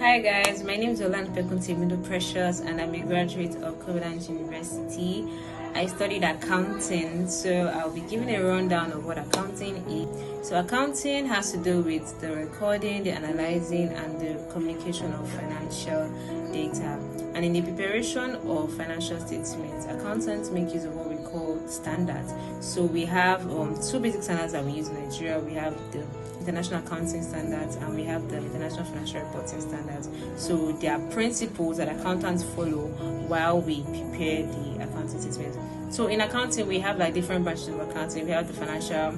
Hi guys, my name is Olanikpekun Temidun Precious and I'm a graduate of Covenant University. I studied accounting, so I'll be giving a rundown of what accounting is. So accounting has to do with the recording, the analyzing and the communication of financial data. And in the preparation of financial statements, accountants make use of what we call standards. So we have two basic standards that we use in Nigeria. We have the International Accounting Standards and we have the International Financial Reporting Standards. So there are principles that accountants follow while we prepare the accounting statements. So in accounting, we have like different branches of accounting. We have the financial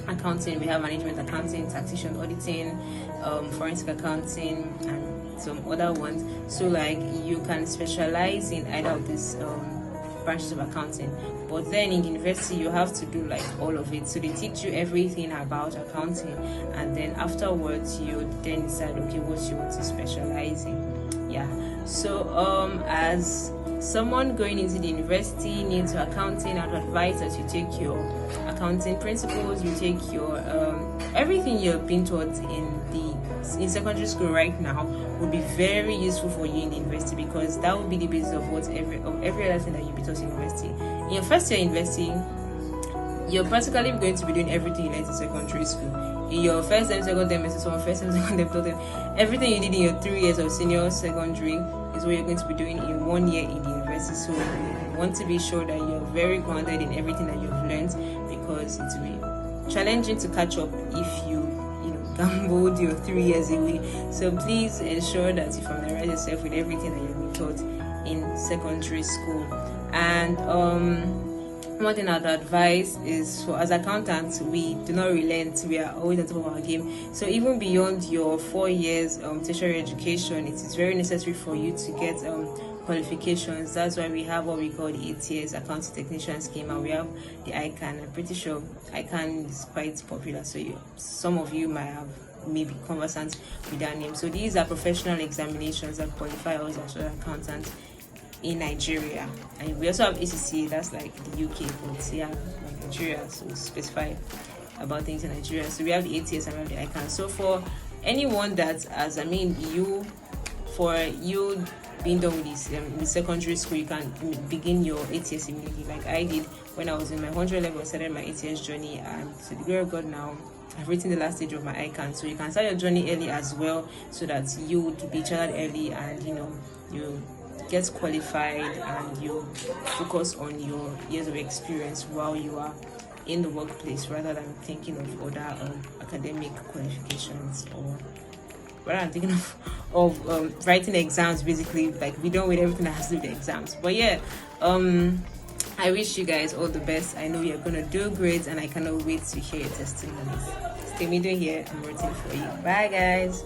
accounting, we have management accounting, taxation, auditing, forensic accounting, and some other ones. So like you can specialize in either of these branches of accounting, but then in university you have to do like all of it. So they teach you everything about accounting, and then afterwards you then decide okay what you want to specialize in. Yeah, so as someone going into the university needs to accounting, I'd advise that you take your accounting principles, you take your everything you're being taught in secondary school right now would be very useful for you in the university, because that will be the basis of what every other thing that you'll be taught in university. In your first year university, you're practically going to be doing everything you learned in secondary school. In your first and second semester, so first and second semester, everything you did in your 3 years of senior secondary is what you're going to be doing in 1 year in the university. So you want to be sure that you're very grounded in everything that you've learned, because it will be challenging to catch up if you gambled your 3 years away. So please ensure that you familiarize yourself with everything that you've been taught in secondary school. And one thing I'd advise is, for as accountants, we do not relent. We are always on top of our game. So even beyond your 4 years tertiary education, it is very necessary for you to get qualifications. That's why we have what we call the ATS Accounting Technician Scheme, and we have the ICANN. I'm pretty sure ICANN is quite popular, so some of you might have maybe conversant with that name. So these are professional examinations that qualify us as accountants in Nigeria. And we also have ACCA, that's like the UK, but yeah, like Nigeria, so specify about things in Nigeria. So we have the ATS and we have the ICANN. So for anyone that, for you being done with this in secondary school, you can begin your ATS immediately, like I did when I was in my 100 level. I started my ATS journey, and to the glory of God, now I've written the last stage of my ICANN. So you can start your journey early as well, so that you would be chartered early, and you get qualified and you focus on your years of experience while you are in the workplace, rather than thinking of other academic qualifications, or rather than thinking of writing exams, basically, like be done with everything that has to do with the exams. But yeah, I wish you guys all the best. I know you're gonna do great, and I cannot wait to hear your testimonies. Stay me doing here. I'm rooting for you. Bye guys.